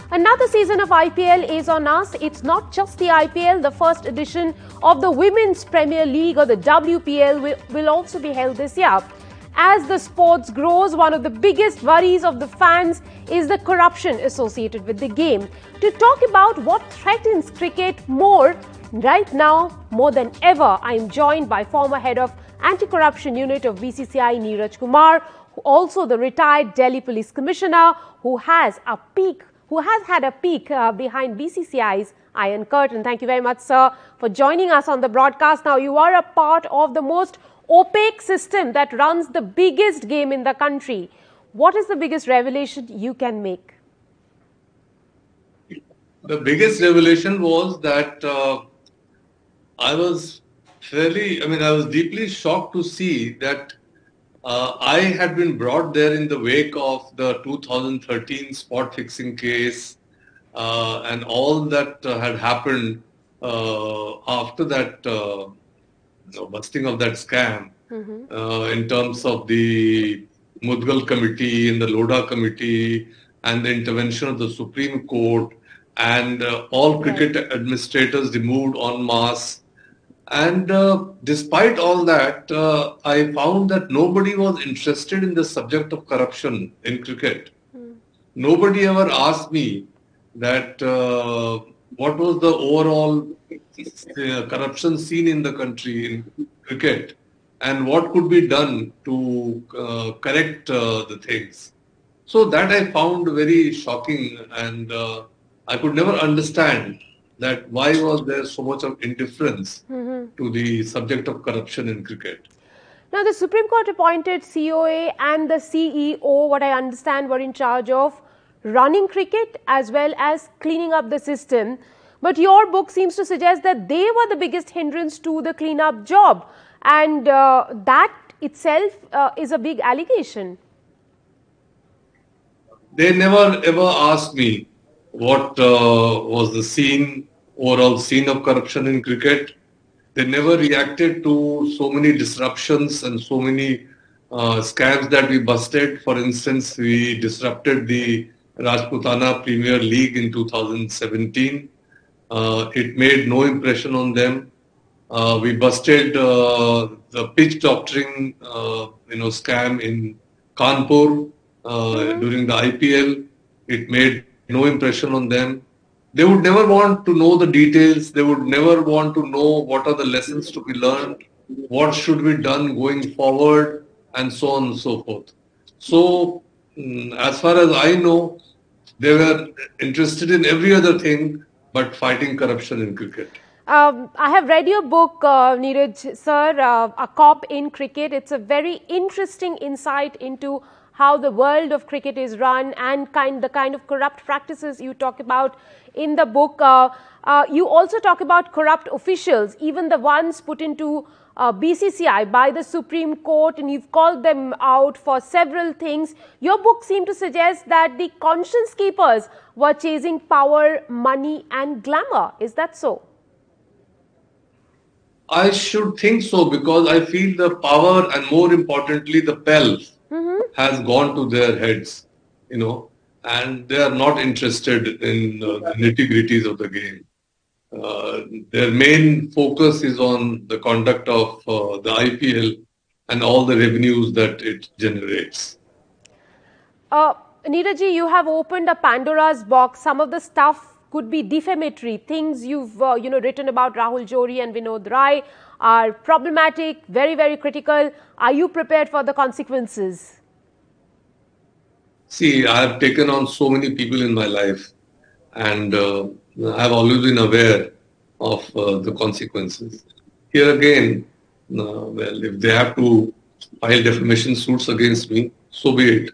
Another season of IPL is on us. It's not just the IPL. The first edition of the Women's Premier League or the WPL will also be held this year. As the sports grows, one of the biggest worries of the fans is the corruption associated with the game. To talk about what threatens cricket more right now, more than ever, I am joined by former head of Anti-Corruption Unit of BCCI, Neeraj Kumar, also the retired Delhi Police Commissioner, who has had a peek behind BCCI's Iron Curtain. Thank you very much, sir, for joining us on the broadcast. Now, you are a part of the most opaque system that runs the biggest game in the country. What is the biggest revelation you can make? The biggest revelation was that I was deeply shocked to see that I had been brought there in the wake of the 2013 spot fixing case and all that had happened after that busting of that scam in terms of the Mudgal committee and the Lodha committee and the intervention of the Supreme Court and all cricket administrators removed en masse. And despite all that, I found that nobody was interested in the subject of corruption in cricket. Nobody ever asked me that what was the overall corruption seen in the country in cricket and what could be done to correct the things. So that I found very shocking, and I could never understand that why was there so much of indifference to the subject of corruption in cricket. Now, the Supreme Court appointed COA and the CEO, what I understand, were in charge of running cricket as well as cleaning up the system. But your book seems to suggest that they were the biggest hindrance to the cleanup job. And that itself is a big allegation. They never ever asked me what was the overall scene of corruption in cricket. They never reacted to so many disruptions and so many scams that we busted. For instance, we disrupted the Rajputana Premier League in 2017. It made no impression on them. We busted the pitch doctoring scam in Kanpur during the IPL. It made no impression on them. They would never want to know the details. They would never want to know what are the lessons to be learned, what should be done going forward, and so on and so forth. So, as far as I know, they were interested in every other thing but fighting corruption in cricket. I have read your book, Neeraj, sir, A Cop in Cricket. It's a very interesting insight into how the world of cricket is run and the kind of corrupt practices you talk about in the book. You also talk about corrupt officials, even the ones put into BCCI by the Supreme Court, and you've called them out for several things. Your book seemed to suggest that the conscience keepers were chasing power, money and glamour. Is that so? I should think so, because I feel the power and, more importantly, the pelf has gone to their heads, and they are not interested in the nitty-gritties of the game. Their main focus is on the conduct of the IPL and all the revenues that it generates. Neeraj, you have opened a Pandora's box. Some of the stuff could be defamatory. Things you've written about Rahul Johri and Vinod Rai are problematic, very, very critical. Are you prepared for the consequences? See, I have taken on so many people in my life, and I have always been aware of the consequences. Here again, if they have to file defamation suits against me, so be it.